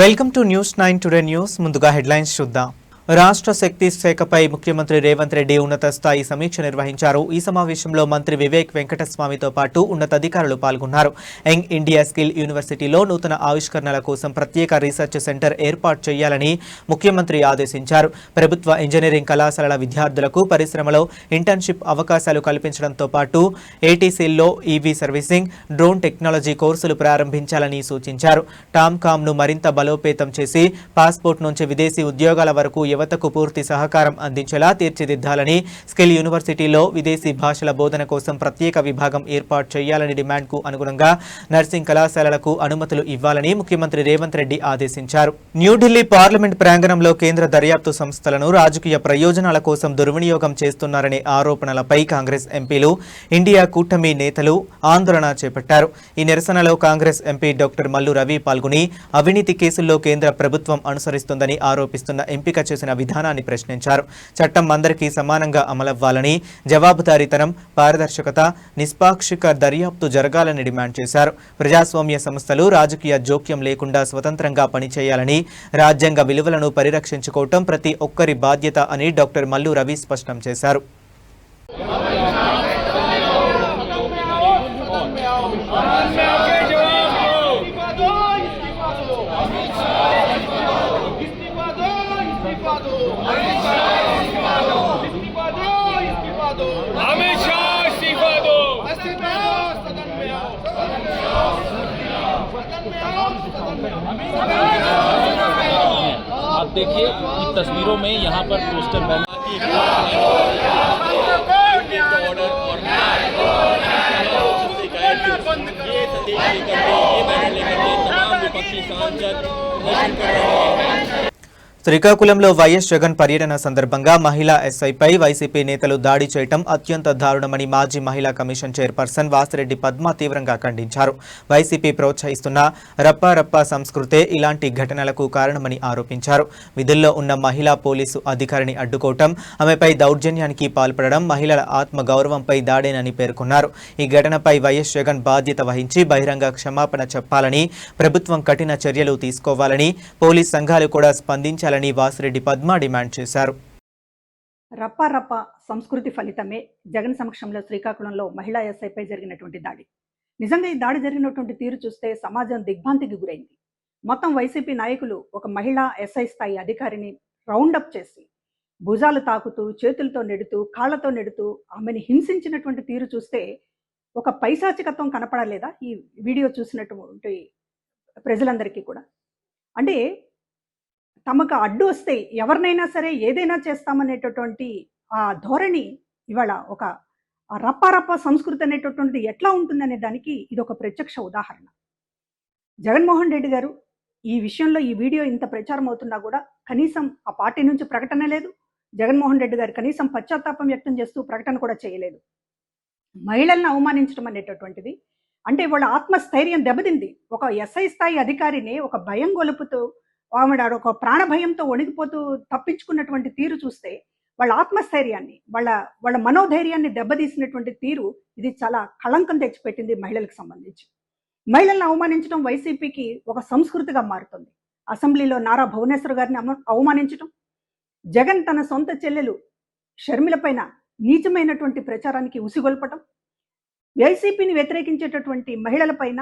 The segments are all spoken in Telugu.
Welcome to news 9 today news. ముందుగా హెడ్లైన్స్ చూద్దాం. రాష్ట్ర శక్తి శాఖపై ముఖ్యమంత్రి రేవంత్ రెడ్డి ఉన్నత స్థాయి సమీక్ష నిర్వహించారు. ఈ సమావేశంలో మంత్రి వివేక్ వెంకటస్వామితో పాటు ఉన్నతాధికారులు పాల్గొన్నారు. యంగ్ ఇండియా స్కిల్ యూనివర్సిటీలో నూతన ఆవిష్కరణల కోసం ప్రత్యేక రీసెర్చ్ సెంటర్ ఏర్పాటు చేయాలని ముఖ్యమంత్రి ఆదేశించారు. ప్రభుత్వ ఇంజనీరింగ్ కళాశాలల విద్యార్థులకు పరిశ్రమలో ఇంటర్న్షిప్ అవకాశాలు కల్పించడంతో పాటు ఏటీసీల్లో ఈవీ సర్వీసింగ్, డ్రోన్ టెక్నాలజీ కోర్సులు ప్రారంభించాలని సూచించారు. టామ్కామ్ను మరింత బలోపేతం చేసి పాస్పోర్ట్ నుంచి విదేశీ ఉద్యోగాల వరకు యువతకు పూర్తి సహకారం అందించేలా తీర్చిదిద్దాలని, స్కిల్ యూనివర్సిటీలో విదేశీ భాషల బోధన కోసం ప్రత్యేక విభాగం ఏర్పాటు చేయాలని డిమాండ్కు అనుగుణంగా నర్సింగ్ కళాశాలలకు అనుమతులు ఇవ్వాలని ముఖ్యమంత్రి రేవంత్ రెడ్డి ఆదేశించారు. న్యూఢిల్లీ పార్లమెంట్ ప్రాంగణంలో కేంద్ర దర్యాప్తు సంస్థలను రాజకీయ ప్రయోజనాల కోసం దుర్వినియోగం చేస్తున్నారనే ఆరోపణలపై కాంగ్రెస్ ఎంపీలు, ఇండియా కూటమి నేతలు ఆందోళన చేపట్టారు. ఈ నిరసనలో కాంగ్రెస్ ఎంపీ డాక్టర్ మల్లు రవి పాల్గొని అవినీతి కేసుల్లో కేంద్ర ప్రభుత్వం అనుసరిస్తుందని ఆరోపిస్తున్న ఎంపిక చేసిన విధానాన్ని ప్రశ్నించారు. చట్టం అందరికీ సమానంగా అమలవ్వాలని, జవాబుదారీతనం, పారదర్శకత, నిష్పాక్షిక దర్యాప్తు జరగాలని డిమాండ్ చేశారు. ప్రజాస్వామ్య సంస్థలు రాజకీయ జోక్యం లేకుండా స్వతంత్రంగా పనిచేయాలని, రాజ్యాంగ విలువలను పరిరక్షించుకోవటం ప్రతి ఒక్కరి బాధ్యత అని డాక్టర్ మల్లు రవి స్పష్టం చేశారు. आप देखिए इन तस्वीरों में यहाँ पर पोस्टर बना శ్రీకాకుళంలో వైఎస్ జగన్ పర్యటన సందర్భంగా మహిళా ఎస్ఐపై వైసీపీ నేతలు దాడి చేయడం అత్యంత దారుణమని మాజీ మహిళా కమిషన్ చైర్పర్సన్ వాసిరెడ్డి పద్మ తీవ్రంగా ఖండించారు. వైసీపీ ప్రోత్సహిస్తున్న రప్పారప్ప సంస్కృతే ఇలాంటి ఘటనలకు కారణమని ఆరోపించారు. విధుల్లో ఉన్న మహిళా పోలీసు అధికారిని అడ్డుకోవటం, ఆమెపై దౌర్జన్యానికి పాల్పడడం మహిళల ఆత్మ గౌరవంపై దాడేనని పేర్కొన్నారు. ఈ ఘటనపై వైఎస్ జగన్ బాధ్యత వహించి బహిరంగ క్షమాపణ చెప్పాలని, ప్రభుత్వం కఠిన చర్యలు తీసుకోవాలని, పోలీస్ సంఘాలు కూడా స్పందించాలని వాసిరెడ్డి పద్మ డిమాండ్ చేశారు. రప్పారప్ప సంస్కృతి ఫలితమే జగన్ సమక్షంలో శ్రీకాకుళంలో మహిళా ఎస్ఐపై జరిగినటువంటి దాడి. నిజంగా ఈ దాడి జరిగినటువంటి తీరు చూస్తే సమాజం దిగ్భ్రాంతికి గురైంది. మొత్తం వైసీపీ నాయకులు ఒక మహిళా ఎస్ఐ స్థాయి అధికారిని రౌండప్ చేసి భుజాలు తాకుతూ, చేతులతో నెడుతూ, కాళ్లతో నెడుతూ ఆమెను హింసించినటువంటి తీరు చూస్తే ఒక పైశాచికత్వం కనపడలేదా ఈ వీడియో చూసినటువంటి ప్రజలందరికీ కూడా? అంటే తమకు అడ్డు వస్తే ఎవరినైనా సరే ఏదైనా చేస్తామనేటటువంటి ఆ ధోరణి ఇవాళ ఒక రప్పారప్ప సంస్కృతి అనేటటువంటిది ఎట్లా ఉంటుందనే దానికి ఇది ఒక ప్రత్యక్ష ఉదాహరణ. జగన్మోహన్ రెడ్డి గారు ఈ విషయంలో ఈ వీడియో ఇంత ప్రచారం అవుతున్నా కూడా కనీసం ఆ పార్టీ నుంచి ప్రకటన లేదు. జగన్మోహన్ రెడ్డి గారు కనీసం పశ్చాత్తాపం వ్యక్తం చేస్తూ ప్రకటన కూడా చేయలేదు. మహిళలను అవమానించడం అనేటటువంటిది అంటే వాళ్ళ ఆత్మస్థైర్యం దెబ్బతింది. ఒక ఎస్ఐ స్థాయి అధికారిని ఒక భయం గొలుపుతూ ఆవిడ ఒక ప్రాణ భయంతో వణికిపోతూ తప్పించుకున్నటువంటి తీరు చూస్తే వాళ్ళ ఆత్మస్థైర్యాన్ని, వాళ్ళ మనోధైర్యాన్ని దెబ్బతీసినటువంటి తీరు ఇది చాలా కళంకం తెచ్చిపెట్టింది మహిళలకు సంబంధించి. మహిళలను అవమానించడం వైసీపీకి ఒక సంస్కృతిగా మారుతుంది. అసెంబ్లీలో నారా భువనేశ్వర్ గారిని అవమానించడం, జగన్ తన సొంత చెల్లెలు షర్మిల పైన నీచమైనటువంటి ప్రచారానికి ఉసిగొల్పటం, వైసీపీని వ్యతిరేకించేటటువంటి మహిళల పైన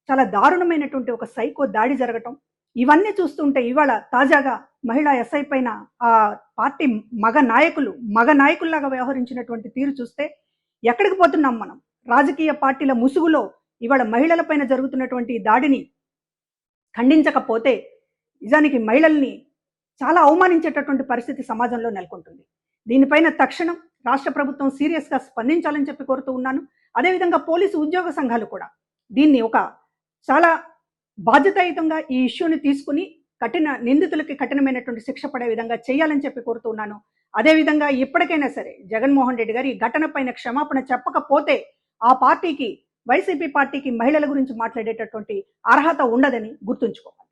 చాలా దారుణమైనటువంటి ఒక సైకో దాడి జరగటం, ఇవన్నీ చూస్తుంటే ఇవాళ తాజాగా మహిళా ఎస్ఐ పైన ఆ పార్టీ మగ నాయకుల్లాగా వ్యవహరించినటువంటి తీరు చూస్తే ఎక్కడికి పోతున్నాం మనం? రాజకీయ పార్టీల ముసుగులో ఇవాళ మహిళల పైన జరుగుతున్నటువంటి దాడిని ఖండించకపోతే నిజానికి మహిళల్ని చాలా అవమానించేటటువంటి పరిస్థితి సమాజంలో నెలకొంటుంది. దీనిపైన తక్షణం రాష్ట్ర ప్రభుత్వం సీరియస్గా స్పందించాలని చెప్పి కోరుతూ ఉన్నాను. అదేవిధంగా పోలీసు ఉద్యోగ సంఘాలు కూడా దీన్ని ఒక చాలా బాధ్యతాయుతంగా ఈ ఇష్యూని తీసుకుని నిందితులకి కఠినమైనటువంటి శిక్ష పడే విధంగా చేయాలని చెప్పి కోరుతున్నాను. అదేవిధంగా ఇప్పటికైనా సరే జగన్మోహన్ రెడ్డి గారు ఈ ఘటన పైన క్షమాపణ చెప్పకపోతే ఆ పార్టీకి, వైసీపీ పార్టీకి మహిళల గురించి మాట్లాడేటటువంటి అర్హత ఉండదని గుర్తుంచుకోవాలి.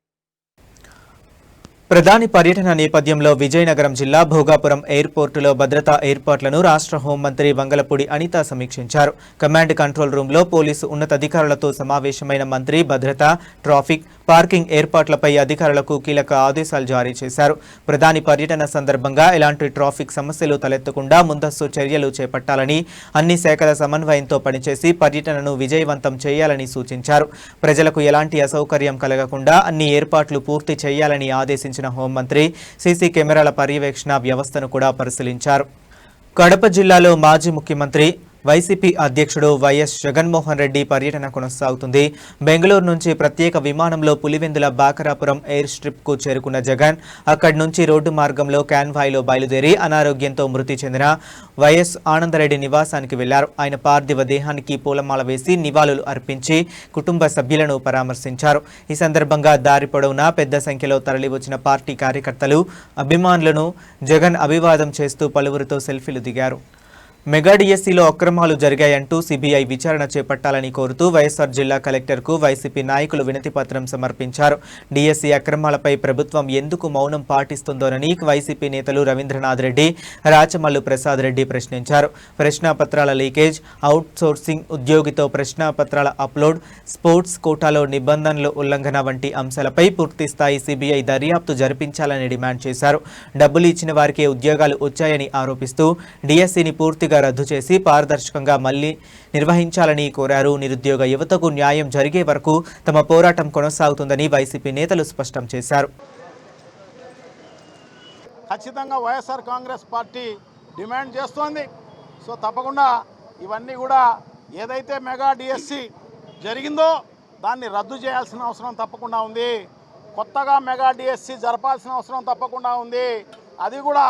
ప్రధాని పర్యటన నేపథ్యంలో విజయనగరం జిల్లా భోగాపురం ఎయిర్పోర్టులో భద్రతా ఏర్పాట్లను రాష్ట్ర హోంమంత్రి వంగలపూడి అనిత సమీక్షించారు. కమాండ్ కంట్రోల్ రూంలో పోలీసు ఉన్నతాధికారులతో సమావేశమైన మంత్రి భద్రత, ట్రాఫిక్, పార్కింగ్ ఏర్పాట్లపై అధికారులకు కీలక ఆదేశాలు జారీ చేశారు. ప్రధాని పర్యటన సందర్భంగా ఎలాంటి ట్రాఫిక్ సమస్యలు తలెత్తకుండా ముందస్తు చర్యలు చేపట్టాలని, అన్ని శాఖల సమన్వయంతో పనిచేసి పర్యటనను విజయవంతం చేయాలని సూచించారు. ప్రజలకు ఎలాంటి అసౌకర్యం కలగకుండా అన్ని ఏర్పాట్లు పూర్తి చేయాలని ఆదేశించారు. హోంమంత్రి సీసీ కెమెరాల పర్యవేక్షణ వ్యవస్థను కూడా పరిశీలించారు. కడప జిల్లాలో మాజీ ముఖ్యమంత్రి వైసీపీ అధ్యక్షుడు వైఎస్ జగన్మోహన్ రెడ్డి పర్యటన కొనసాగుతుంది. బెంగళూరు నుంచి ప్రత్యేక విమానంలో పులివెందుల బాకరాపురం ఎయిర్ స్ట్రిప్కు చేరుకున్న జగన్ అక్కడి నుంచి రోడ్డు మార్గంలో కాన్వాయ్లో బయలుదేరి అనారోగ్యంతో మృతి చెందిన వైఎస్ ఆనందరెడ్డి నివాసానికి వెళ్లారు. ఆయన పార్థివ దేహానికి పూలమాల వేసి నివాళులు అర్పించి కుటుంబ సభ్యులను పరామర్శించారు. ఈ సందర్భంగా దారి పొడవునా పెద్ద సంఖ్యలో తరలివచ్చిన పార్టీ కార్యకర్తలు, అభిమానులను జగన్ అభివాదం చేస్తూ పలువురితో సెల్ఫీలు దిగారు. మెగా డిఎస్సీలో అక్రమాలు జరిగాయంటూ సిబిఐ విచారణ చేపట్టాలని కోరుతూ వైఎస్ఆర్ జిల్లా కలెక్టర్కు వైసీపీ నాయకులు వినతిపత్రం సమర్పించారు. డిఎస్సీ అక్రమాలపై ప్రభుత్వం ఎందుకు మౌనం పాటిస్తుందోనని వైసీపీ నేతలు రవీంద్రనాథ్ రెడ్డి, రాచమల్లు ప్రసాద్ రెడ్డి ప్రశ్నించారు. ప్రశ్నాపత్రాల లీకేజ్, అవుట్ సోర్సింగ్ ఉద్యోగితో ప్రశ్నాపత్రాల అప్లోడ్, స్పోర్ట్స్ కోటాలో నిబంధనల ఉల్లంఘన వంటి అంశాలపై పూర్తిస్థాయి సిబిఐ దర్యాప్తు జరిపించాలని డిమాండ్ చేశారు. డబ్బులు ఇచ్చిన వారికే ఉద్యోగాలు వచ్చాయని ఆరోపిస్తూ డిఎస్సీని పూర్తిగా రద్దు చేసి పారదర్శకంగా మళ్లీ నిర్వహించాలని కోరారు. నిరుద్యోగ యువతకు న్యాయం జరిగే వరకు తమ పోరాటం కొనసాగుతుందని వైసీపీ నేతలు స్పష్టం చేశారు. ఖచ్చితంగా వైఎస్ఆర్ కాంగ్రెస్ పార్టీ డిమాండ్ చేస్తోంది. సో తప్పకుండా ఇవన్నీ కూడా ఏదైతే మెగా డిఎస్సి జరిగిందో దాన్ని రద్దు చేయాల్సిన అవసరం తప్పకుండా ఉంది. కొత్తగా మెగా డిఎస్సి జరపాల్సిన అవసరం తప్పకుండా ఉంది. అది కూడా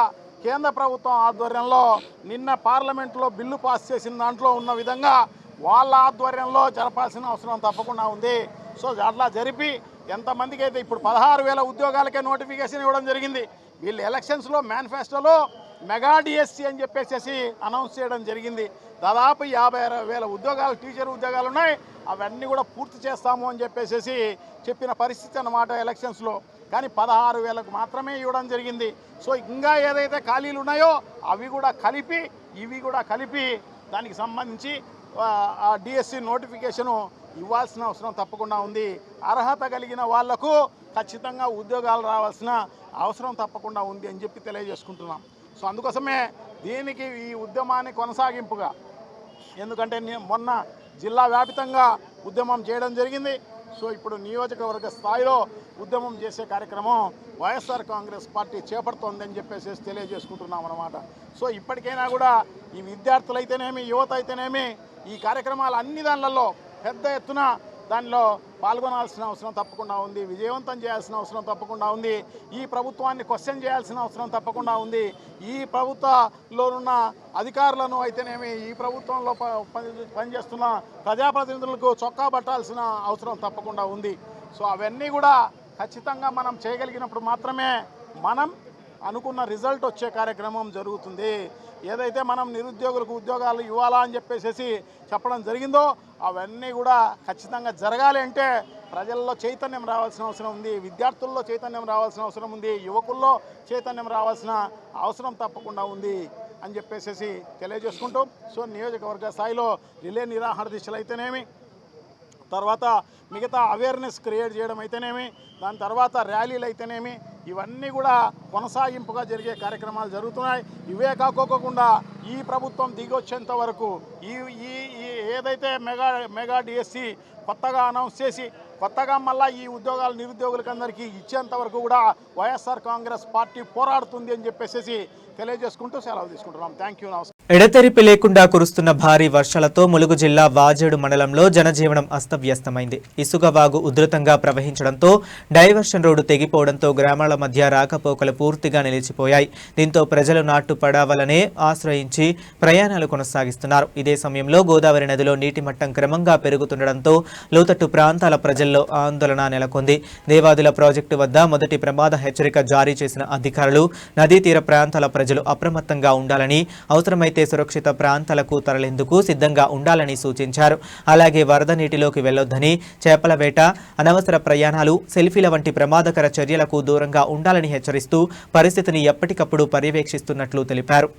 కేంద్ర ప్రభుత్వం ఆధ్వర్యంలో నిన్న పార్లమెంట్లో బిల్లు పాస్ చేసిన దాంట్లో ఉన్న విధంగా వాళ్ళ ఆధ్వర్యంలో జరపాల్సిన అవసరం తప్పకుండా ఉంది. సో అట్లా జరిపి ఎంతమందికి అయితే ఇప్పుడు 16,000 ఉద్యోగాలకే నోటిఫికేషన్ ఇవ్వడం జరిగింది. వీళ్ళు ఎలక్షన్స్లో మేనిఫెస్టోలో మెగా డిఎస్సి అని చెప్పేసి అనౌన్స్ చేయడం జరిగింది. దాదాపు 50,000 ఉద్యోగాలు, టీచర్ ఉద్యోగాలు ఉన్నాయి. అవన్నీ కూడా పూర్తి చేస్తాము అని చెప్పేసి చెప్పిన పరిస్థితి అన్నమాట ఎలక్షన్స్లో. కానీ 16,000కు మాత్రమే ఇవ్వడం జరిగింది. సో ఇంకా ఏదైతే ఖాళీలు ఉన్నాయో అవి కూడా కలిపి, ఇవి కూడా కలిపి దానికి సంబంధించి ఆ డిఎస్సి నోటిఫికేషను ఇవ్వాల్సిన అవసరం తప్పకుండా ఉంది. అర్హత కలిగిన వాళ్లకు ఖచ్చితంగా ఉద్యోగాలు రావాల్సిన అవసరం తప్పకుండా ఉంది అని చెప్పి తెలియజేసుకుంటున్నాం. సో అందుకోసమే దీనికి ఈ ఉద్యమాన్ని కొనసాగింపుగా, ఎందుకంటే మొన్న జిల్లా వ్యాపితంగా ఉద్యమం చేయడం జరిగింది. సో ఇప్పుడు నియోజకవర్గ స్థాయిలో ఉద్యమం చేసే కార్యక్రమం వైఎస్ఆర్ కాంగ్రెస్ పార్టీ చేపడుతోందని చెప్పేసి తెలియజేసుకుంటున్నాం అన్నమాట. సో ఇప్పటికైనా కూడా ఈ విద్యార్థులు అయితేనేమి, యువత అయితేనేమి ఈ కార్యక్రమాలు అన్ని దానిలలో పెద్ద ఎత్తున దానిలో పాల్గొనాల్సిన అవసరం తప్పకుండా ఉంది. విజయవంతం చేయాల్సిన అవసరం తప్పకుండా ఉంది. ఈ ప్రభుత్వాన్ని క్వశ్చన్ చేయాల్సిన అవసరం తప్పకుండా ఉంది. ఈ ప్రభుత్వంలోనున్న అధికారులను అయితేనేమి, ఈ ప్రభుత్వంలో పనిచేస్తున్న ప్రజాప్రతినిధులకు చొక్కా పట్టాల్సిన అవసరం తప్పకుండా ఉంది. సో అవన్నీ కూడా ఖచ్చితంగా మనం చేయగలిగినప్పుడు మాత్రమే మనం అనుకున్న రిజల్ట్ వచ్చే కార్యక్రమం జరుగుతుంది. ఏదైతే మనం నిరుద్యోగులకు ఉద్యోగాలు ఇవ్వాలా అని చెప్పేసి చెప్పడం జరిగిందో అవన్నీ కూడా ఖచ్చితంగా జరగాలి అంటే ప్రజల్లో చైతన్యం రావాల్సిన అవసరం ఉంది. విద్యార్థుల్లో చైతన్యం రావాల్సిన అవసరం ఉంది. యువకుల్లో చైతన్యం రావాల్సిన అవసరం తప్పకుండా ఉంది అని చెప్పేసి తెలియజేసుకుంటూ, సో నియోజకవర్గ స్థాయిలో రిలే నిరాహార దీక్షలు అయితేనేమి, తర్వాత మిగతా అవేర్నెస్ క్రియేట్ చేయడం అయితేనేమి, దాని తర్వాత ర్యాలీలు అయితేనేమి, ఇవన్నీ కూడా కొనసాగింపుగా జరిగే కార్యక్రమాలు జరుగుతున్నాయి. ఇవే కాకోకుండా ఈ ప్రభుత్వం దిగొచ్చేంత వరకు ఈ ఏదైతే మెగా డిఎస్సి కొత్తగా అనౌన్స్ చేసి కొత్తగా మళ్ళీ ఈ ఉద్యోగాలు నిరుద్యోగులకు అందరికీ ఇచ్చేంత వరకు కూడా వైఎస్ఆర్ కాంగ్రెస్ పార్టీ పోరాడుతుంది అని చెప్పేసి తెలియజేసుకుంటూ సెలవు తీసుకుంటున్నాం. Thank you. నమస్కారం. ఎడతెరిపి లేకుండా కురుస్తున్న భారీ వర్షాలతో ములుగు జిల్లా వాజేడు మండలంలో జనజీవనం అస్తవ్యస్తమైంది. ఇసుక వాగు ఉధృతంగా ప్రవహించడంతో డైవర్షన్ రోడ్డు తెగిపోవడంతో గ్రామాల మధ్య రాకపోకలు పూర్తిగా నిలిచిపోయాయి. దీంతో ప్రజలు నాటు పడవలనే ఆశ్రయించి ప్రయాణాలు కొనసాగిస్తున్నారు. ఇదే సమయంలో గోదావరి నదిలో నీటి మట్టం క్రమంగా పెరుగుతుండటంతో లోతట్టు ప్రాంతాల ప్రజలు ప్రజల్లో ఆందోళన నెలకొంది. దేవాదుల ప్రాజెక్టు వద్ద మొదటి ప్రమాద హెచ్చరిక జారీ చేసిన అధికారులు నదీ తీర ప్రాంతాల ప్రజలు అప్రమత్తంగా ఉండాలని, అవసరమైతే సురక్షిత ప్రాంతాలకు తరలేందుకు సిద్ధంగా ఉండాలని సూచించారు. అలాగే వరద నీటిలోకి వెళ్లొద్దని, చేపల వేట, అనవసర ప్రయాణాలు, సెల్ఫీల వంటి ప్రమాదకర చర్యలకు దూరంగా ఉండాలని హెచ్చరిస్తూ పరిస్థితిని ఎప్పటికప్పుడు పర్యవేక్షిస్తున్నట్లు తెలిపారు.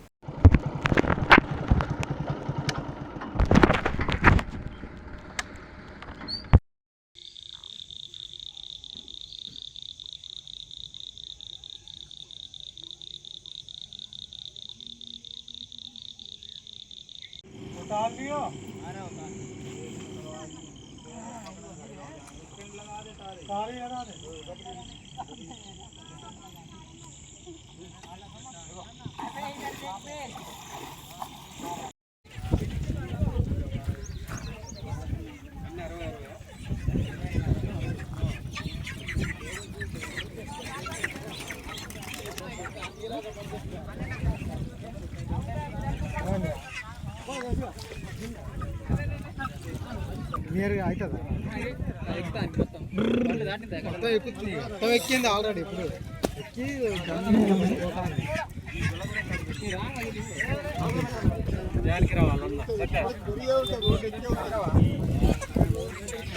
ఎక్కింది ఆల్రెడీ ఇప్పుడు ఎక్కి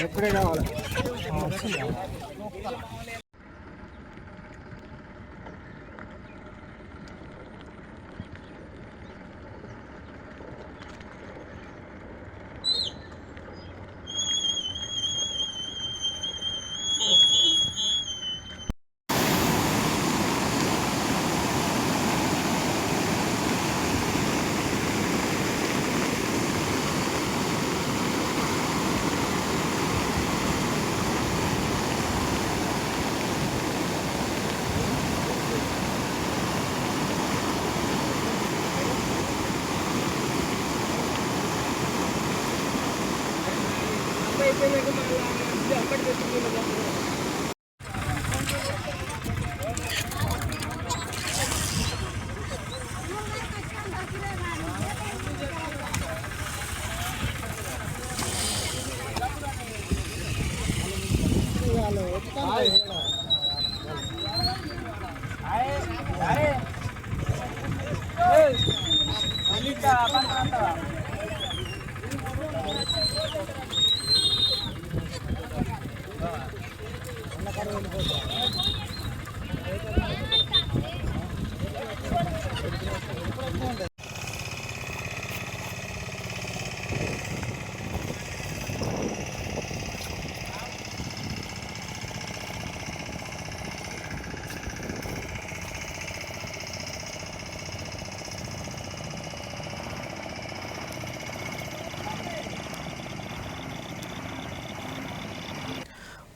ఎప్పుడే కావాలి.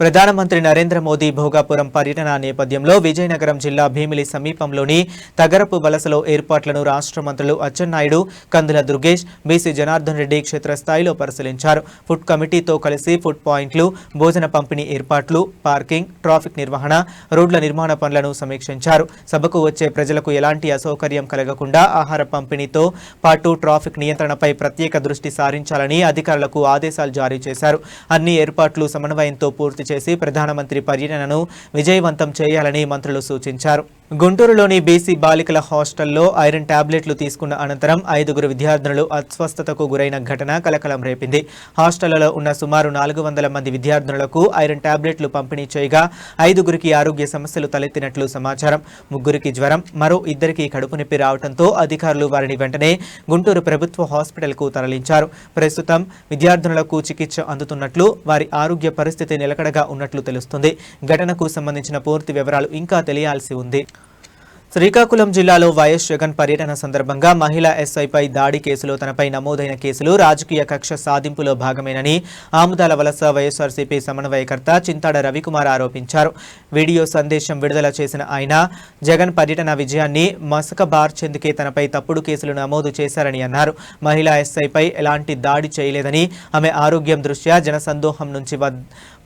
ప్రధానమంత్రి నరేంద్ర మోదీ భోగాపురం పర్యటన నేపథ్యంలో విజయనగరం జిల్లా భీమిలి సమీపంలోని తగరపు వలసలో ఏర్పాట్లను రాష్ట్ర మంత్రులు అచ్చెన్నాయుడు, కందుల దుర్గేష్, బీసీ జనార్దన్ రెడ్డి క్షేత్రస్థాయిలో పరిశీలించారు. ఫుడ్ కమిటీతో కలిసి ఫుడ్ పాయింట్లు, భోజన పంపిణీ ఏర్పాట్లు, పార్కింగ్, ట్రాఫిక్ నిర్వహణ, రోడ్ల నిర్మాణ పనులను సమీక్షించారు. సభకు వచ్చే ప్రజలకు ఎలాంటి అసౌకర్యం కలగకుండా ఆహార పంపిణీతో పాటు ట్రాఫిక్ నియంత్రణపై ప్రత్యేక దృష్టి సారించాలని అధికారులకు ఆదేశాలు జారీ చేశారు. అన్ని ఏర్పాట్లు సమన్వయంతో పూర్తి చేసి ప్రధానమంత్రి పర్యటనను విజయవంతం చేయాలని మంత్రులు సూచించారు. గుంటూరులోని బీసీ బాలికల హాస్టల్లో ఐరన్ టాబ్లెట్లు తీసుకున్న అనంతరం 5 విద్యార్థినులు అస్వస్థతకు గురైన ఘటన కలకలం రేపింది. హాస్టళ్లలో ఉన్న సుమారు 400 మంది విద్యార్థినులకు ఐరన్ టాబ్లెట్లు పంపిణీ చేయగా 5 ఆరోగ్య సమస్యలు తలెత్తినట్లు సమాచారం. 3 జ్వరం, మరో 2 కడుపు నొప్పి రావడంతో అధికారులు వారిని వెంటనే గుంటూరు ప్రభుత్వ హాస్పిటల్కు తరలించారు. ప్రస్తుతం విద్యార్థినులకు చికిత్స అందుతున్నట్లు, వారి ఆరోగ్య పరిస్థితి నిలకడగా ఉన్నట్లు తెలుస్తుంది. ఘటనకు సంబంధించిన పూర్తి వివరాలు ఇంకా తెలియాల్సి ఉంది. శ్రీకాకుళం జిల్లాలో వైఎస్ జగన్ పర్యటన సందర్భంగా మహిళా ఎస్ఐపై దాడి కేసులో తనపై నమోదైన కేసులు రాజకీయ కక్ష సాధింపులో భాగమేనని ఆముదాల వలస వైఎస్ఆర్సీపీ సమన్వయకర్త చింతాడ రవికుమార్ ఆరోపించారు. వీడియో సందేశం విడుదల చేసిన ఆయన జగన్ పర్యటన విజయాన్ని మసకబార్చేందుకే తనపై తప్పుడు కేసులు నమోదు చేశారని అన్నారు. మహిళా ఎస్ఐపై ఎలాంటి దాడి చేయలేదని, ఆమె ఆరోగ్యం దృష్ట్యా జనసందోహం నుంచి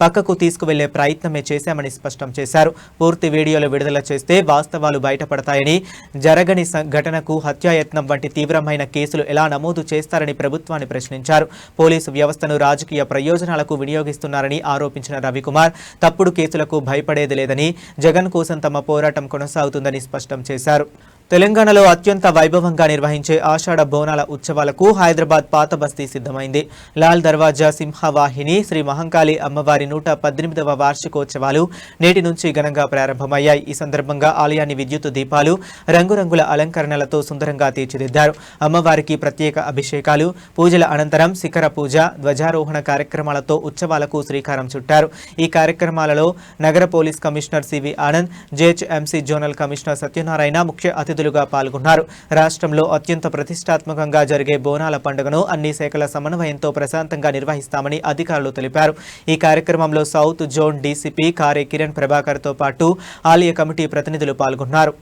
పక్కకు తీసుకువెళ్లే ప్రయత్నమే చేశామని స్పష్టం చేశారు. పూర్తి వీడియోలు విడుదల చేస్తే వాస్తవాలు బయటపడతాయని ఏర్పడతాయని, జరగని ఘటనకు హత్యాయత్నం వంటి తీవ్రమైన కేసులు ఎలా నమోదు చేస్తారని ప్రభుత్వాన్ని ప్రశ్నించారు. పోలీసు వ్యవస్థను రాజకీయ ప్రయోజనాలకు వినియోగిస్తున్నారని ఆరోపించిన రవికుమార్ తప్పుడు కేసులకు భయపడేది లేదని, జగన్ కోసం తమ పోరాటం కొనసాగుతుందని స్పష్టం చేశారు. తెలంగాణలో అత్యంత వైభవంగా నిర్వహించే ఆషాఢ బోనాల ఉత్సవాలకు హైదరాబాద్ పాత బస్తీ సిద్ధమైంది. లాల్ దర్వాజా సింహవాహిని శ్రీ మహంకాళి అమ్మవారి 118వ వార్షికోత్సవాలు నేటి నుంచి ఘనంగా ప్రారంభమయ్యాయి. ఈ సందర్భంగా ఆలయాన్ని విద్యుత్ దీపాలు, రంగురంగుల అలంకరణలతో సుందరంగా తీర్చిదిద్దారు. అమ్మవారికి ప్రత్యేక అభిషేకాలు, పూజల అనంతరం శిఖర పూజ, ధ్వజారోహణ కార్యక్రమాలతో ఉత్సవాలకు శ్రీకారం చుట్టారు. ఈ కార్యక్రమాలలో నగర police commissioner CV Anand, GHMC zonal commissioner Satyanarayana ముఖ్య అతిథులుగా పాల్గొన్నారు. రాష్ట్రంలో అత్యంత ప్రతిష్టాత్మకంగా జరిగే బోనాల పండుగను అన్ని శాఖల సమన్వయంతో ప్రశాంతంగా నిర్వహిస్తామని అధికారులు తెలిపారు. ఈ కార్యక్రమంలో సౌత్ జోన్ డీసీపీ కారే కిరణ్ ప్రభాకర్తో పాటు ఆలయ కమిటీ ప్రతినిధులు పాల్గొన్నారు.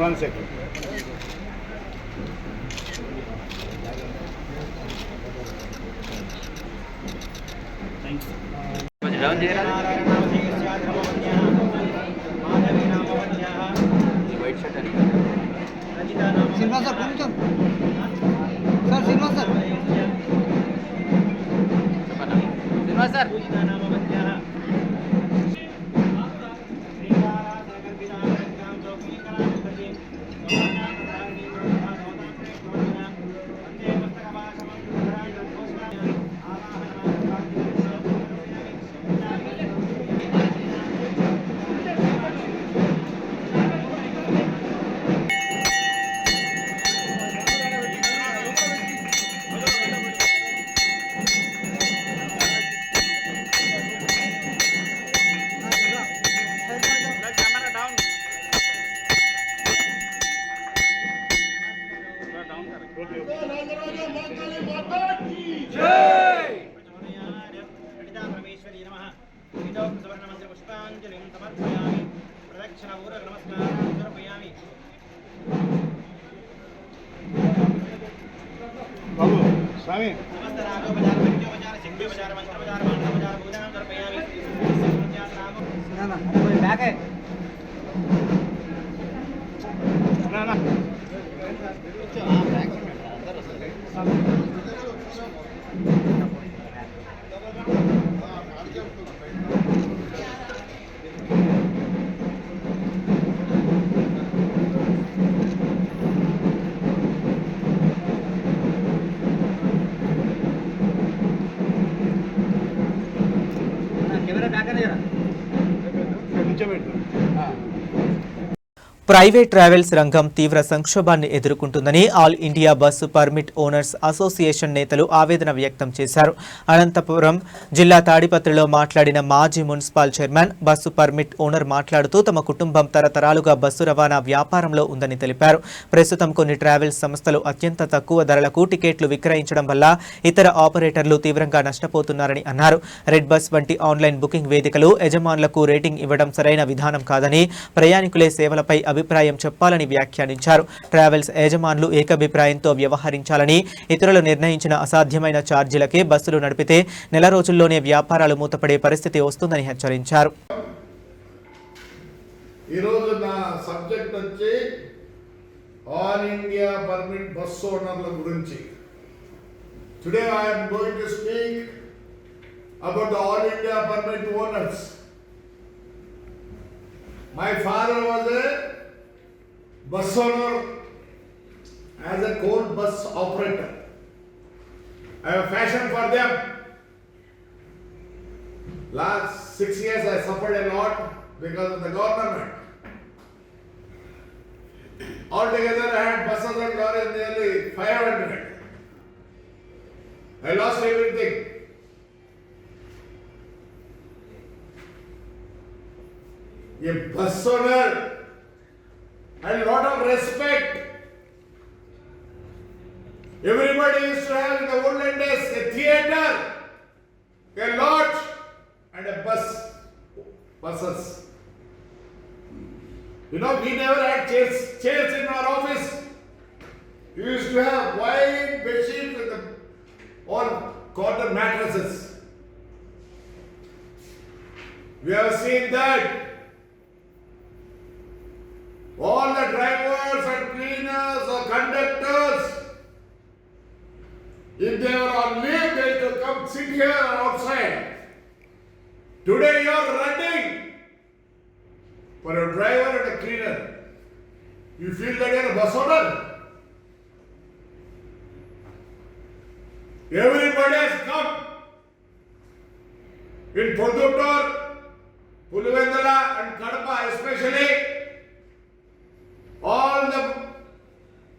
One second. సినిమా సార్ కొంచెం sir cinema sir cinema sir బాబు స్వామి బ్యాక్ ప్రైవేట్ ట్రావెల్స్ రంగం తీవ్ర సంక్షోభాన్ని ఎదుర్కొంటుందని all India bus permit owners association నేతలు ఆవేదన వ్యక్తం చేశారు. అనంతపురం జిల్లా తాడిపత్రిలో మాట్లాడిన మాజీ municipal chairman bus permit owner మాట్లాడుతూ తమ కుటుంబం తరతరాలుగా బస్సు రవాణా వ్యాపారంలో ఉందని తెలిపారు. ప్రస్తుతం కొన్ని ట్రావెల్స్ సంస్థలు అత్యంత తక్కువ ధరలకు టికెట్లు విక్రయించడం వల్ల ఇతర ఆపరేటర్లు తీవ్రంగా నష్టపోతున్నారని అన్నారు. రెడ్ బస్ వంటి ఆన్లైన్ బుకింగ్ వేదికలు యజమానులకు రేటింగ్ ఇవ్వడం సరైన విధానం కాదని, ప్రయాణికులే సేవలపై అభిప్రాయం చెప్పాలని వ్యాఖ్యానించారు. ట్రావెల్స్ యజమానులు ఏకాభిప్రాయంతో వ్యవహరించాలని, ఇతరులు నిర్ణయించిన అసాధ్యమైన ఛార్జీలకే బస్సులు నడిపితే నెల రోజుల్లోనే వ్యాపారాలు మూతపడే పరిస్థితి వస్తుందని హెచ్చరించారు. ఈరోజు నా సబ్జెక్ట్ వచ్చి ఆల్ ఇండియా పర్మిట్ బస్ ఓనర్ల గురించి. Today I am going to speak about the all India permit owners. My father was a bus owner as a coal bus operator. I have a passion for them. Last 6 years I suffered a lot because of the government. Altogether I had buses and lorries nearly 500. I lost everything. A bus owner had a lot of respect. Everybody used to have in the olden days a theatre, a lodge, and a buses. You know, we never had chairs in our office. We used to have wide bedsheets with all cotton mattresses. We have seen that. All the drivers and cleaners or conductors, if they were on leave, they used to come sit here outside. Today you are running for a driver and a cleaner. You feel that you are a bus owner? Everybody has come. In Poduttur, Pulivendala and Kadapa especially, all the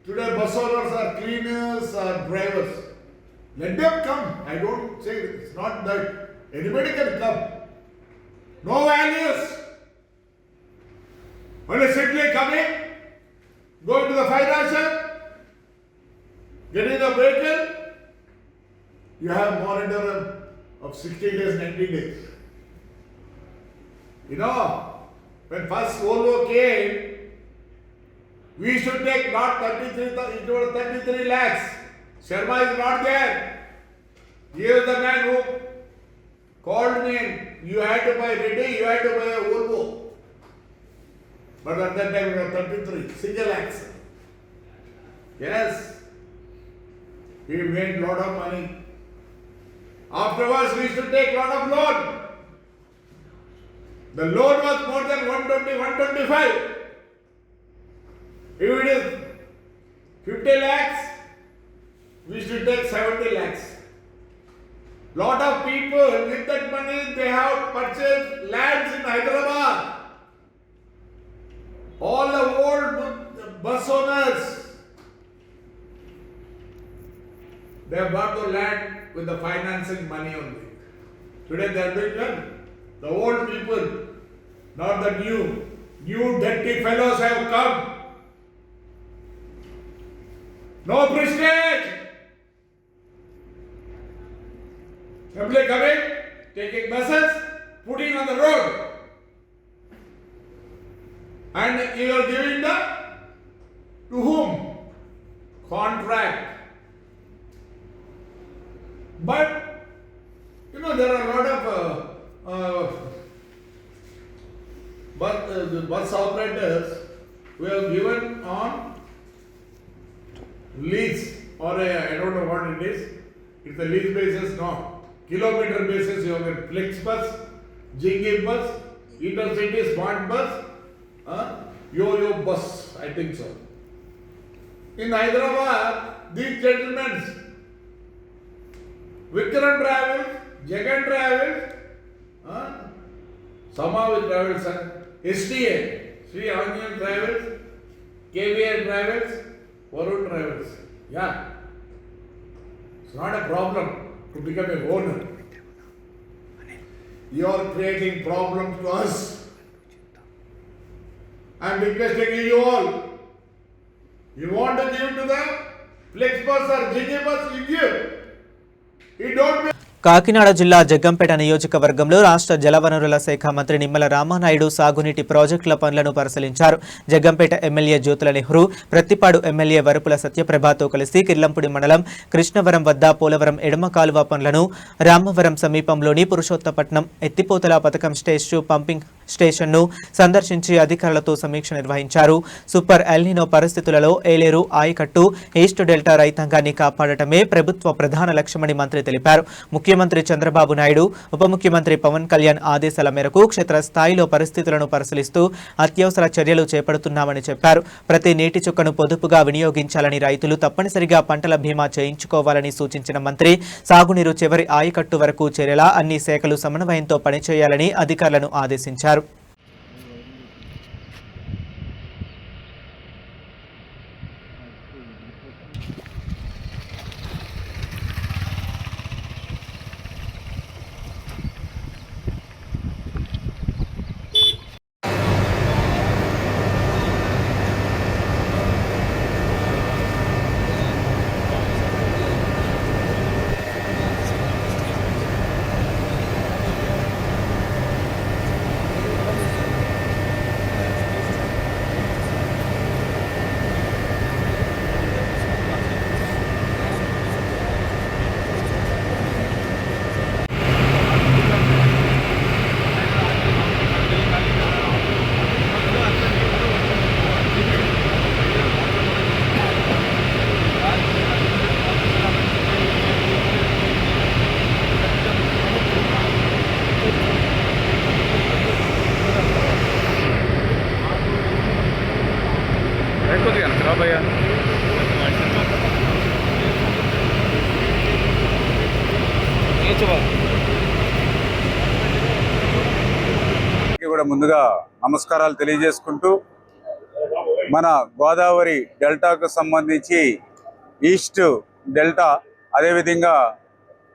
today bus owners are cleaners or drivers. Let them come. I don't say it's not that anybody can come. No values. Only simply coming, going to the financial, getting the vehicle. You have monitor of 60 days, 90 days. You know, when first Volvo came, we should take not 33, it was 33 lakhs. Sharma is not there. He is the man who called me and you had to buy ready, you had to buy a Volvo. But at that time it was 33, single lakhs. Yes. We made lot of money. Afterwards we used to take lot of loan. The loan was more than 120, 125. If it is 50 lakhs, we should take 70 lakhs. Lot of people with that money, they have purchased lands in Hyderabad. All the old bus owners, they have bought the land with the financing money only. Today they are doing well. The old people, not the new dirty fellows have come. No prestige. Simply coming, taking buses, putting on the road. And you are giving the, to whom? Contract. But, you know, there are a lot of bus operators who have given on lease or I don't know what it is. It's a lease basis, no. Kilometer basis, you have a Flex bus, Jingi bus, Intercity Smart bus, Yo-Yo bus, I think so. In Hyderabad, these gentlemen, Vikram Travels, Jagan Travels, Samavi Travels, STA, Sri Anjan Travels, KVR Travels, Varun Travels. Yeah. It's not a problem to become a owner. You are creating problems to us. I am requesting you all. You want to give to the Flexbus or Gigibus, you give. You don't. Kakinada జిల్లా జగ్గంపేట నియోజకవర్గంలో రాష్ట్ర జలవనరుల శాఖ మంత్రి నిమ్మల రామానాయుడు సాగునీటి ప్రాజెక్టుల పనులను పరిశీలించారు. జగ్గంపేట ఎమ్మెల్యే జ్యోతుల నెహ్రూ, ప్రత్తిపాడు ఎమ్మెల్యే వరపుల సత్యప్రభతో కలిసి కిర్లంపూడి మండలం కృష్ణవరం వద్ద పోలవరం ఎడమ కాలువ పనులను, రామవరం సమీపంలోని పురుషోత్తపట్నం ఎత్తిపోతల పథకం స్టేజ్ 2 పంపింగ్ స్టేషన్ను సందర్శించి అధికారులతో సమీక్ష నిర్వహించారు. సూపర్ ఎల్నినో పరిస్థితులలో ఏలేరు ఆయకట్టు, ఈస్ట్ డెల్టా రైతాంగాన్ని కాపాడటమే ప్రభుత్వ ప్రధాన లక్ష్యమని మంత్రి తెలిపారు. ముఖ్యమంత్రి చంద్రబాబు నాయుడు, ఉప ముఖ్యమంత్రి పవన్ కళ్యాణ్ ఆదేశాల మేరకు క్షేత్రస్థాయిలో పరిస్థితులను పరిశీలిస్తూ అత్యవసర చర్యలు చేపడుతున్నామని చెప్పారు. ప్రతి నీటి చుక్కను పొదుపుగా వినియోగించాలని, రైతులు తప్పనిసరిగా పంటల బీమా చేయించుకోవాలని సూచించిన మంత్రి సాగునీరు చివరి ఆయకట్టు వరకు చేరేలా అన్ని శాఖలు సమన్వయంతో పనిచేయాలని అధికారులను ఆదేశించారు. కూడా ముందుగా నమస్కారాలు తెలియజేసుకుంటూ, మన గోదావరి డెల్టాకు సంబంధించి ఈస్ట్ డెల్టా, అదేవిధంగా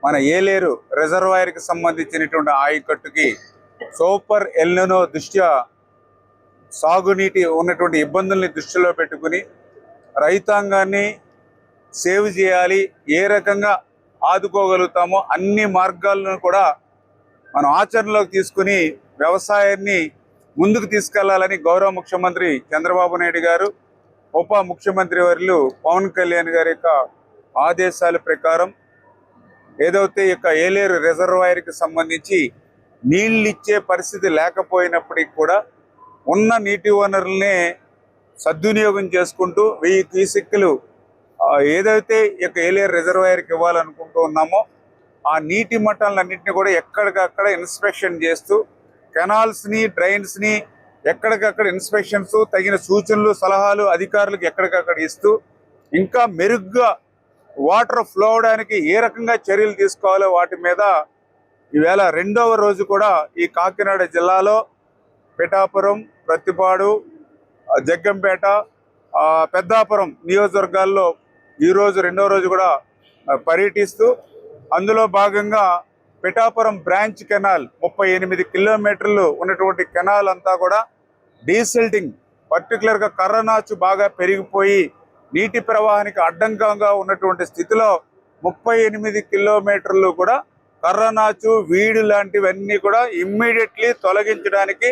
మన ఏలేరు రిజర్వాయర్కి సంబంధించినటువంటి ఆయకట్టుకి సూపర్ ఎల్నినో దృష్ట్యా సాగునీటి ఉన్నటువంటి ఇబ్బందుల్ని దృష్టిలో పెట్టుకుని రైతాంగాన్ని సేవ్ చేయాలి, ఏ రకంగా ఆదుకోగలుగుతామో అన్ని మార్గాలను కూడా మనం ఆచరణలోకి తీసుకుని వ్యవసాయాన్ని ముందుకు తీసుకెళ్లాలని గౌరవ ముఖ్యమంత్రి చంద్రబాబు నాయుడు గారు, ఉప ముఖ్యమంత్రి వర్యులు పవన్ కళ్యాణ్ గారి యొక్క ఆదేశాల ప్రకారం ఏదైతే యొక్క ఏలేరు రిజర్వాయర్కి సంబంధించి నీళ్ళు ఇచ్చే పరిస్థితి లేకపోయినప్పటికీ కూడా ఉన్న నీటి వనరులనే సద్వినియోగం చేసుకుంటూ 1000 క్యూసెక్కులు ఏదైతే యొక్క ఏలేరు రిజర్వాయర్కి ఇవ్వాలనుకుంటూ ఉన్నామో ఆ నీటి మట్టాలన్నింటినీ కూడా ఎక్కడికక్కడ ఇన్స్పెక్షన్ చేస్తూ కెనాల్స్ని, డ్రైన్స్ని ఎక్కడికక్కడ ఇన్స్పెక్షన్స్, తగిన సూచనలు, సలహాలు అధికారులకు ఎక్కడికక్కడ ఇస్తూ ఇంకా మెరుగ్గా వాటర్ ఫ్లో అవడానికి ఏ రకంగా చర్యలు తీసుకోవాలో వాటి మీద ఈవేళ 2వ రోజు కూడా ఈ కాకినాడ జిల్లాలో పిఠాపురం, ప్రత్తిపాడు, జగ్గంపేట, పెద్దాపురం నియోజకవర్గాల్లో ఈరోజు 2వ రోజు కూడా పర్యటిస్తూ అందులో భాగంగా పిఠాపురం బ్రాంచ్ కెనాల్ 38 కిలోమీటర్లు ఉన్నటువంటి కెనాల్ అంతా కూడా డీసిల్టింగ్, పర్టికులర్గా కర్రనాచు బాగా పెరిగిపోయి నీటి ప్రవాహానికి అడ్డంకంగా ఉన్నటువంటి స్థితిలో 38 కిలోమీటర్లు కూడా కర్రనాచు, వీడు లాంటివన్నీ కూడా ఇమ్మీడియట్లీ తొలగించడానికి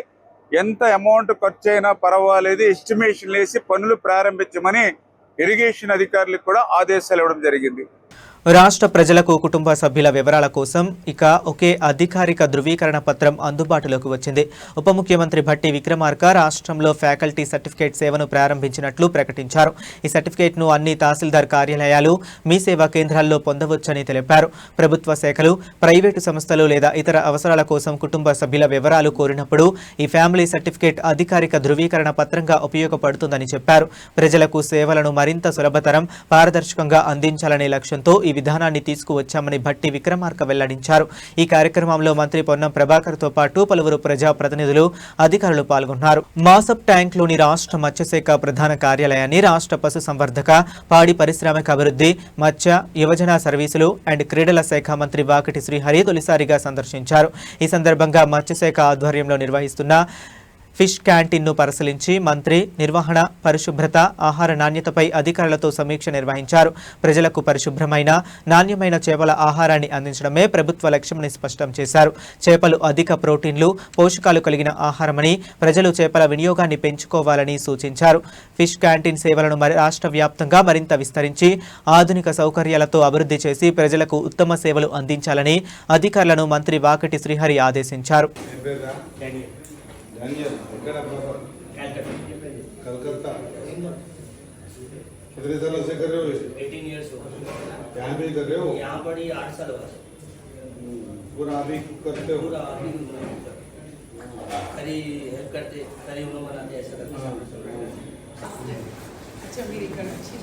ఎంత అమౌంట్ ఖర్చు అయినా పర్వాలేదు ఎస్టిమేషన్ వేసి పనులు ప్రారంభించమని ఇరిగేషన్ అధికారులకు కూడా ఆదేశాలు ఇవ్వడం జరిగింది. రాష్ట్ర ప్రజలకు కుటుంబ సభ్యుల వివరాల కోసం ఇక ఒకే అధికారిక ధృవీకరణ పత్రం అందుబాటులోకి వచ్చింది. ఉప ముఖ్యమంత్రి భట్టి విక్రమార్క రాష్ట్రంలో ఫ్యాకల్టీ సర్టిఫికేట్ సేవను ప్రారంభించినట్లు ప్రకటించారు. ఈ సర్టిఫికేట్ను అన్ని తహసీల్దార్ కార్యాలయాలు, మీ సేవా కేంద్రాల్లో పొందవచ్చని తెలిపారు. ప్రభుత్వ శాఖలు, ప్రైవేటు సంస్థలు లేదా ఇతర అవసరాల కోసం కుటుంబ సభ్యుల వివరాలు కోరినప్పుడు ఈ ఫ్యామిలీ సర్టిఫికేట్ అధికారిక ధృవీకరణ పత్రంగా ఉపయోగపడుతుందని చెప్పారు. ప్రజలకు సేవలను మరింత సులభతరం, పారదర్శకంగా అందించాలనే లక్ష్యంతో ఈ ఈ విధానాన్ని తీసుకువచ్చామని భట్టి విక్రమార్క వెల్లడించారు. ఈ కార్యక్రమంలో మంత్రి పొన్నం ప్రభాకర్తో పాటు పలువురు ప్రజాప్రతినిధులు, అధికారులు పాల్గొన్నారు. మాసప్ ట్యాంక్లోని రాష్ట్ర మత్స్యశాఖ ప్రధాన కార్యాలయాన్ని రాష్ట్ర పశుసంవర్ధక, పాడి పరిశ్రామిక అభివృద్ధి, మత్స్య, యువజన సర్వీసులు అండ్ క్రీడల శాఖ మంత్రి వాకిటి శ్రీహరి తొలిసారిగా సందర్శించారు. ఈ సందర్భంగా మత్స్యశాఖ ఆధ్వర్యంలో నిర్వహిస్తున్న ఫిష్ క్యాంటీన్ను పరిశీలించి మంత్రి నిర్వహణ, పరిశుభ్రత, ఆహార నాణ్యతపై అధికారులతో సమీక్ష నిర్వహించారు. ప్రజలకు పరిశుభ్రమైన, నాణ్యమైన చేపల ఆహారాన్ని అందించడమే ప్రభుత్వ లక్ష్యమని స్పష్టం చేశారు. చేపలు అధిక ప్రోటీన్లు, పోషకాలు కలిగిన ఆహారమని, ప్రజలు చేపల వినియోగాన్ని పెంచుకోవాలని సూచించారు. ఫిష్ క్యాంటీన్ సేవలను రాష్ట్ర వ్యాప్తంగా మరింత విస్తరించి ఆధునిక సౌకర్యాలతో అభివృద్ధి చేసి ప్రజలకు ఉత్తమ సేవలు అందించాలని అధికారులను మంత్రి వాకిటి శ్రీహరి ఆదేశించారు. कलकत्ता कितने सालों से कर रहे हो? 18 years हो गए। यहाँ भी कर रहे हो? यहाँ पर ही 8 साल हुआ। पूरा आप ही करते हो? पूरा आप ही करी हेल्प करते, करी उन्होंने बनाते ऐसा करते। अच्छा మీరు ఇక్కడ వచ్చి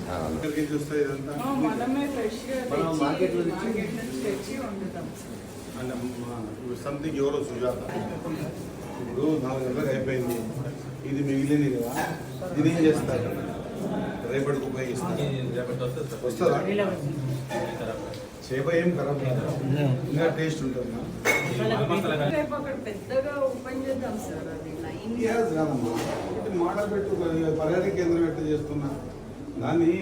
करके जो सही रहता మనమే ఫ్రెష్ గా మనం మార్కెట్ లో మార్కెట్ నుంచి తెచ్చి వండుతాం. है సంథింగ్ ఎవరో సుజాత ఇప్పుడు 4 గంటలకు అయిపోయింది, ఇది మిగిలింది కదా, ఇది ఏం చేస్తారు? రేపటికి ఉపయోగిస్తారు. వస్తుందా? చేప ఏం ఖరాబ్ కాదు, ఇంకా టేస్ట్ ఉంటుందా? రేపు అక్కడ పెద్దగా ఓపెన్ చేద్దాం సార్, అది లైన్ కాదమ్మా, ఇది మోడల్ పెట్టు, పర్యాటక కేంద్రం ఎట్లా చేస్తున్నా దాన్ని.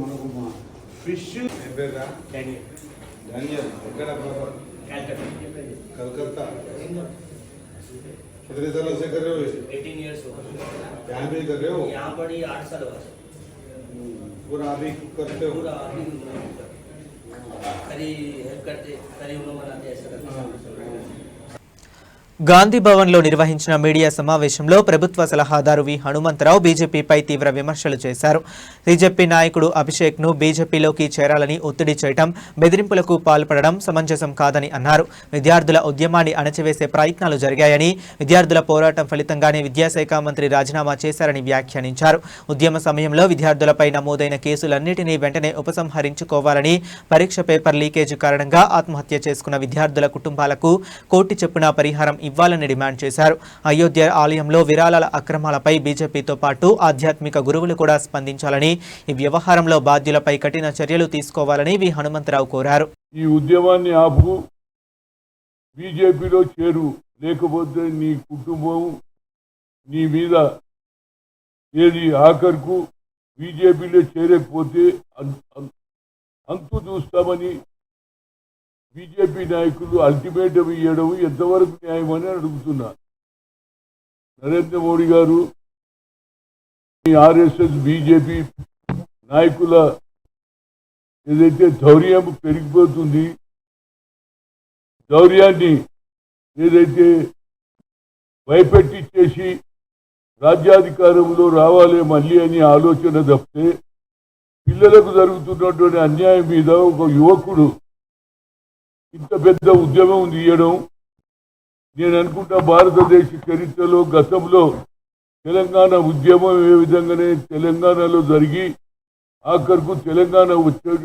మనకు ఫిష్ పేరుగా డానియల్ ఎక్కడ? कलकत्ता कितने सालों से कर रहे हो? 18 years हो गए। यहाँ भी कर रहे हो? यहाँ पर ही 8 साल हुआ। पूरा आप ही करते हो? पूरा आप ही करी हेल्प करते, करी उन्होंने बनाते ऐसा करते। గాంధీ భవన్లో నిర్వహించిన మీడియా సమావేశంలో ప్రభుత్వ సలహాదారు వి హనుమంతరావు బీజేపీపై తీవ్ర విమర్శలు చేశారు. బీజేపీ నాయకుడు అభిషేక్ను బీజేపీలోకి చేరాలని ఒత్తిడి చేయడం, బెదిరింపులకు పాల్పడడం సమంజసం కాదని అన్నారు. విద్యార్థుల ఉద్యమాన్ని అణచివేసే ప్రయత్నాలు జరిగాయని, విద్యార్థుల పోరాటం ఫలితంగానే విద్యాశాఖ మంత్రి రాజీనామా చేశారని వ్యాఖ్యానించారు. ఉద్యమ సమయంలో విద్యార్థులపై నమోదైన కేసులన్నింటినీ వెంటనే ఉపసంహరించుకోవాలని, పరీక్ష పేపర్ లీకేజ్ కారణంగా ఆత్మహత్య చేసుకున్న విద్యార్థుల కుటుంబాలకు కోటి చొప్పున పరిహారం ఇవ్వాలని డిమాండ్ చేశారు. అయోధ్య ఆలయంలో విరాళాల అక్రమాలపై బీజేపీతో పాటు ఆధ్యాత్మిక గురువులు కూడా స్పందించాలని, ఈ వ్యవహారంలో బాధ్యులపై కఠిన చర్యలు తీసుకోవాలని వి హనుమంతరావు కోరారు. ఈ ఉద్యమాన్ని ఆపు, బీజేపీలో చేరు, లేకపోతే నీ కుటుంబం నీ మీద ఏది ఆఖరుకు బీజేపీలో చేరకపోతే అంతు చూస్తామని బీజేపీ నాయకులు అల్టిమేటం ఇవ్వడం ఎంతవరకు న్యాయమని అడుగుతున్నా. నరేంద్ర మోడీ గారు ఆర్ఎస్ఎస్ బీజేపీ నాయకుల ఏదైతే ధైర్యం పెరిగిపోతుంది, ధైర్యాన్ని ఏదైతే భయపెట్టించేసి రాజ్యాధికారంలో రావాలి మళ్ళీ అని ఆలోచన తప్పితే, పిల్లలకు జరుగుతున్నటువంటి అన్యాయం మీద ఒక యువకుడు ఇంత పెద్ద ఉద్యమం తీయడం, నేను అనుకుంటా భారతదేశ చరిత్రలో గతంలో తెలంగాణ ఉద్యమం ఏ విధంగానే తెలంగాణలో జరిగి ఆఖరుకు తెలంగాణ వచ్చే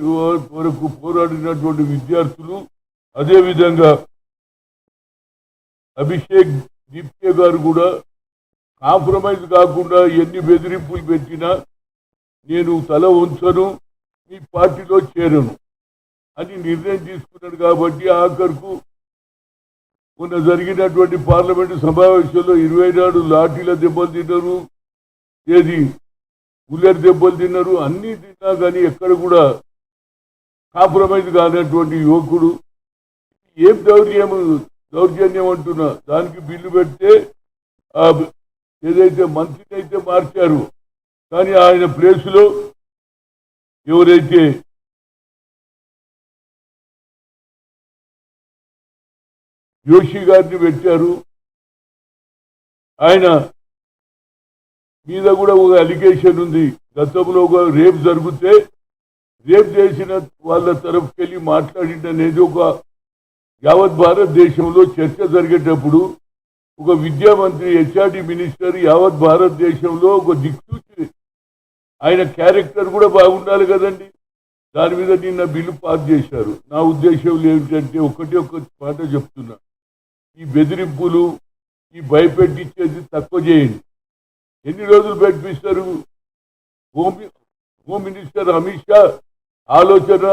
వరకు పోరాడినటువంటి విద్యార్థులు, అదేవిధంగా అభిషేక్ దీప్కే గారు కూడా కాంప్రమైజ్ కాకుండా ఎన్ని బెదిరింపులు పెట్టినా నేను తల వంచను, మీ పార్టీలో చేరను అని నిర్ణయం తీసుకున్నాడు. కాబట్టి ఆఖరుకు మొన్న జరిగినటువంటి పార్లమెంటు సమావేశంలో 24 లాఠీల దెబ్బలు తిన్నారు, ఏది బుల్లెట్ దెబ్బలు తిన్నారు, అన్నీ తిన్నా కానీ ఎక్కడ కూడా కాంప్రమైజ్ కానటువంటి యువకుడు ఏం దౌర్జన్యం అంటున్నా. దానికి బిల్లు పెడితే ఏదైతే మంత్రిని అయితే మార్చారు, కానీ ఆయన ప్లేసులో ఎవరైతే జోషి గారిని పెట్టారు, ఆయన మీద కూడా ఒక అలిగేషన్ ఉంది. గతంలో ఒక రేప్ జరిగితే రేప్ చేసిన వాళ్ళ తరఫుకెళ్ళి మాట్లాడిందనేది ఒక యావత్ భారతదేశంలో చర్చ జరిగేటప్పుడు ఒక విద్యామంత్రి, హెచ్ఆర్డి మినిస్టర్ యావత్ భారతదేశంలో ఒక దిక్సూచి, ఆయన క్యారెక్టర్ కూడా బాగుండాలి కదండి. దాని మీద నిన్న బిల్లు పాస్ చేశారు. నా ఉద్దేశం ఏమిటంటే ఒక్క మాట చెప్తున్నా, ఈ బెదిరింపులు ఈ భయపెట్టించేది తక్కువ చేయండి. ఎన్ని రోజులు పెట్టిస్తారు? హోమ్ మినిస్టర్ అమిత్ షా ఆలోచన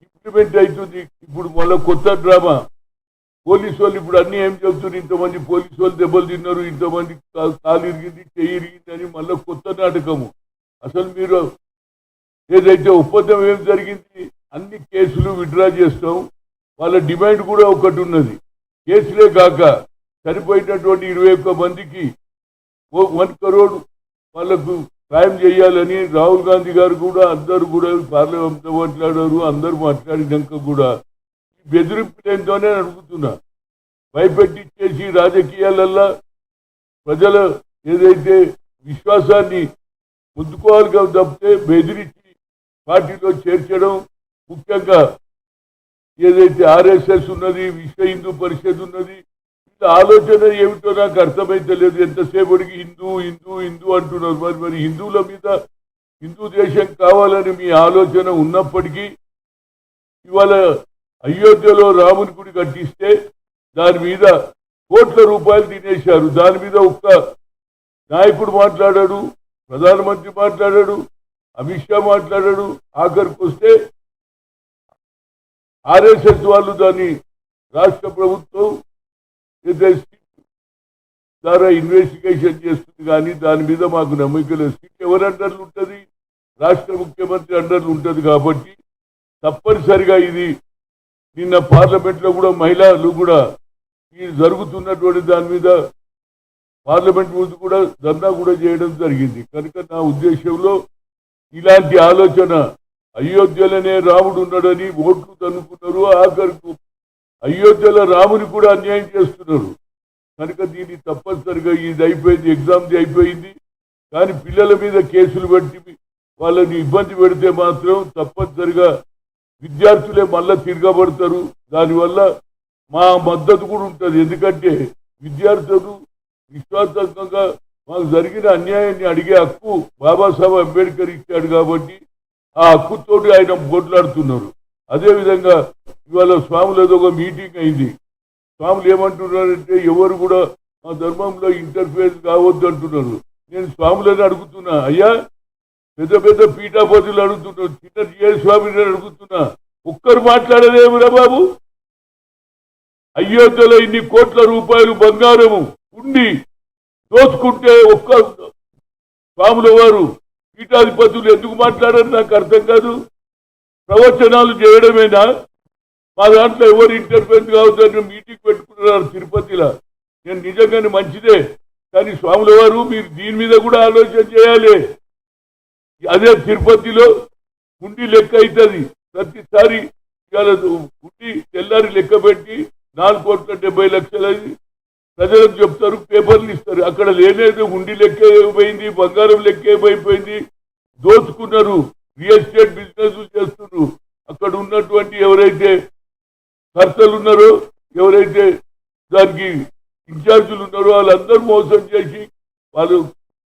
ఇంప్లిమెంట్ అవుతుంది. ఇప్పుడు మళ్ళీ కొత్త డ్రామా, పోలీసు వాళ్ళు ఇప్పుడు అన్ని ఏం చెప్తున్నారు, ఇంతమంది పోలీసు వాళ్ళు దెబ్బలు తిన్నారు, ఇంతమంది కాలు ఇరిగింది, చెయ్యి ఇరిగింది అని మళ్ళీ కొత్త నాటకము. అసలు మీరు ఏదైతే ఒప్పందం ఏం జరిగింది, అన్ని కేసులు విత్డ్రా చేస్తాం. వాళ్ళ డిమాండ్ కూడా ఒకటి ఉన్నది, కేసులే కాక చనిపోయినటువంటి 21 మందికి 1 crore వాళ్ళకు సాయం చేయాలని రాహుల్ గాంధీ గారు కూడా అందరూ కూడా పార్లమెంట్లో మాట్లాడారు. అందరూ మాట్లాడినాక కూడా బెదిరింపులేంతోనే అడుగుతున్నా, భయపెట్టించేసి రాజకీయాలల్లో ప్రజల ఏదైతే విశ్వాసాన్ని ముందుకోవాలి తప్పితే బెదిరించి పార్టీలో చేర్చడం, ముఖ్యంగా ఏదైతే ఆర్ఎస్ఎస్ ఉన్నది, విశ్వ హిందూ పరిషత్ ఉన్నది, వీళ్ళ ఆలోచన ఏమిటో నాకు అర్థమైతే లేదు. ఎంతసేపటికి హిందూ హిందూ హిందూ అంటున్నారు. మరి హిందువుల మీద హిందూ దేశం కావాలని మీ ఆలోచన ఉన్నప్పటికీ ఇవాళ అయోధ్యలో రాముని గుడి కట్టిస్తే దాని మీద కోట్ల రూపాయలు తినేశారు. దాని మీద ఒక్క నాయకుడు మాట్లాడాడు, ప్రధానమంత్రి మాట్లాడాడు, అమిత్ షా మాట్లాడాడు. ఆఖరికి వస్తే ఆర్ఎస్ఎస్ వాళ్ళు దాన్ని రాష్ట్ర ప్రభుత్వం ద్వారా ఇన్వెస్టిగేషన్ చేస్తుంది, కానీ దాని మీద మాకు నమ్మకం లేదు. సీట్ ఎవరి అండర్లు ఉంటుంది? రాష్ట్ర ముఖ్యమంత్రి అండర్లు ఉంటుంది. కాబట్టి తప్పనిసరిగా ఇది నిన్న పార్లమెంట్లో కూడా మహిళలు కూడా ఈ జరుగుతున్నటువంటి దాని మీద పార్లమెంట్ ముందు కూడా ధర్నా కూడా చేయడం జరిగింది. కనుక నా ఉద్దేశంలో ఇలాంటి ఆలోచన, అయోధ్యలోనే రాముడు ఉన్నాడని ఓట్లు తన్నుకున్నారు, ఆఖరికి అయోధ్యలో రాముని కూడా అన్యాయం చేస్తున్నారు. కనుక దీన్ని తప్పనిసరిగా ఇది అయిపోయింది, ఎగ్జామ్ది అయిపోయింది. కానీ పిల్లల మీద కేసులు పెట్టి వాళ్ళని ఇబ్బంది పెడితే మాత్రం తప్పనిసరిగా విద్యార్థులే మళ్ళా తిరగబడతారు. దానివల్ల మా మద్దతు కూడా ఉంటుంది. ఎందుకంటే విద్యార్థులు విశ్వాసంగా మాకు జరిగిన అన్యాయాన్ని అడిగే హక్కు బాబాసాహెబ్ అంబేద్కర్ ఇచ్చాడు. కాబట్టి ఆ హక్కుతోటి ఆయన పోట్లాడుతున్నారు. అదేవిధంగా ఇవాళ స్వాములతో ఒక మీటింగ్ అయింది. స్వాములు ఏమంటున్నారంటే ఎవరు కూడా మా ధర్మంలో ఇంటర్ఫియర్ కావద్దు అంటున్నారు. నేను స్వాములని అడుగుతున్నా, అయ్యా పెద్ద పెద్ద పీఠాపతులు అడుగుతున్నారు, చిన్న జిఎల్ స్వామిని అడుగుతున్నా, ఒక్కరు మాట్లాడలేమురా బాబు? అయోధ్యలో ఇన్ని కోట్ల రూపాయలు బంగారము ఉండి దోచుకుంటే ఒక్క స్వాముల వారు పీఠాధిపతులు ఎందుకు మాట్లాడారు నాకు అర్థం కాదు. ప్రవచనాలు చేయడమేనా? మా దాంట్లో ఎవరు ఇంటర్ఫెరెన్స్ కావద్దని మీటింగ్ పెట్టుకున్నారు తిరుపతిలో. నేను నిజంగానే మంచిదే, కానీ స్వాముల వారు మీరు దీని మీద కూడా ఆలోచన చేయాలి. అదే తిరుపతిలో ఉండి లెక్క అవుతుంది. ప్రతిసారి ఉండి తెల్లారి లెక్క పెట్టి 4,70,00,000 ప్రజలకు చెప్తారు, పేపర్లు ఇస్తారు. అక్కడ లేనేది ఉండి లెక్క ఏమైపోయింది, బంగారం లెక్క ఏమైపోయింది, దోచుకున్నారు, రియల్ ఎస్టేట్ బిజినెస్ చేస్తున్నారు. అక్కడ ఉన్నటువంటి ఎవరైతే కర్తలు ఉన్నారో, ఎవరైతే దానికి ఇన్ఛార్జీలు ఉన్నారో వాళ్ళందరూ మోసం చేసి వాళ్ళు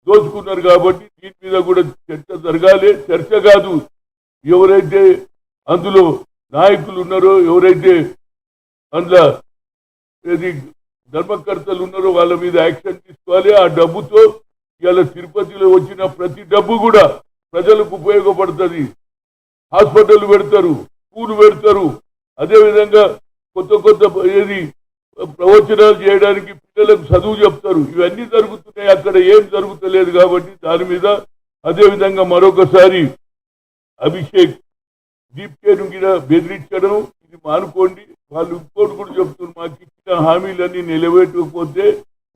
దోచుకున్నారు. కాబట్టి దీని మీద కూడా చర్చ జరగాలి. చర్చ కాదు, ఎవరైతే అందులో నాయకులు ఉన్నారో, ఎవరైతే అందులో ఏది ధర్మకర్తలు ఉన్నారో వాళ్ళ మీద యాక్షన్ తీసుకోవాలి. ఆ డబ్బుతో ఇవాళ తిరుపతిలో వచ్చిన ప్రతి డబ్బు కూడా ప్రజలకు ఉపయోగపడుతుంది. హాస్పిటల్ పెడతారు, స్కూల్ పెడతారు, అదేవిధంగా కొత్త కొత్త ఏది ప్రవచనాలు చేయడానికి పిల్లలకు చదువు చెప్తారు. ఇవన్నీ జరుగుతున్నాయి, అక్కడ ఏం జరుగుతలేదు. కాబట్టి దాని మీద అదేవిధంగా మరొకసారి అభిషేక్ దీప్కేను కూడా బెదిరించడం ఇది మానుకోండి. వాళ్ళు ఇంకోటి కూడా చెప్తున్నారు, మాకు ఇచ్చిన హామీలన్నీ నిలబెట్టకపోతే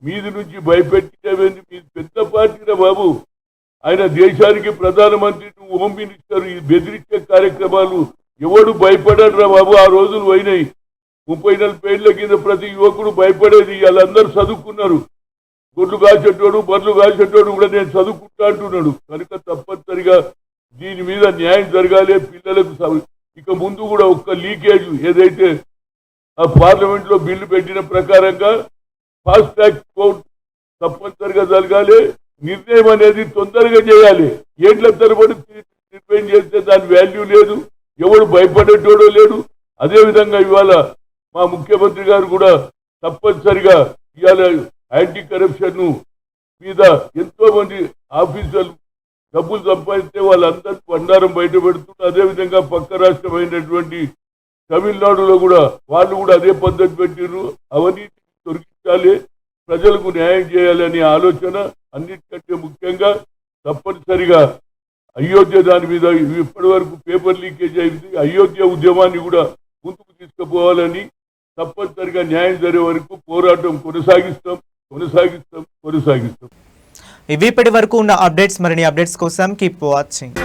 మీది నుంచి భయపెట్టినవేంది, మీది పెద్ద పార్టీరా బాబు. ఆయన దేశానికి ప్రధానమంత్రి, హోమ్ మినిస్టర్, ఈ బెదిరించే కార్యక్రమాలు ఎవడు భయపడరా బాబు. ఆ రోజులు పోయినాయి. 30-40 ఏళ్ల కింద ప్రతి యువకుడు భయపడేది. వాళ్ళందరూ చదువుకున్నారు. గొడ్లు కాసేటోడు, బర్లు కాసేటోడు కూడా నేను చదువుకుంటా అంటున్నాడు. కనుక తప్పనిసరిగా దీని మీద న్యాయం జరగాలి. పిల్లలకు ఇక ముందు కూడా ఒక్క లీకేజ్ ఏదైతే ఆ పార్లమెంట్ లో బిల్లు పెట్టిన ప్రకారంగా ఫాస్ట్ ట్రాక్ కోర్టు తప్పనిసరిగా జరగాలి. నిర్ణయం అనేది తొందరగా చేయాలి. ఏళ్ల తరబడి నిర్ణయం చేస్తే దాని వాల్యూ లేదు, ఎవడు భయపడేటోడో లేడు. అదేవిధంగా ఇవాళ మా ముఖ్యమంత్రి గారు కూడా తప్పనిసరిగా ఇవాళ యాంటీ కరప్షన్ మీద ఎంతో మంది ఆఫీసర్లు డబ్బులు సంపాదిస్తే వాళ్ళందరూ బండారం బయట పెడుతున్నారు. అదేవిధంగా పక్క రాష్ట్రమైనటువంటి తమిళనాడులో కూడా వాళ్ళు కూడా అదే పద్ధతి పెట్టిర్రు. అవినీతి తొలగించాలి, ప్రజలకు న్యాయం చేయాలనే ఆలోచన అన్నిటికంటే ముఖ్యంగా తప్పనిసరిగా అయోధ్య దాని మీద ఇప్పటి వరకు పేపర్ లీకేజ్ అయింది. అయోధ్య ఉద్యమాన్ని కూడా ముందుకు తీసుకుపోవాలని తప్పనిసరిగా న్యాయం జరిగే వరకు పోరాటం కొనసాగిస్తాం. ఇవి ఇప్పటి వరకు ఉన్న అప్డేట్స్. మరిన్ని అప్డేట్స్ కోసం కీప్ వాచింగ్.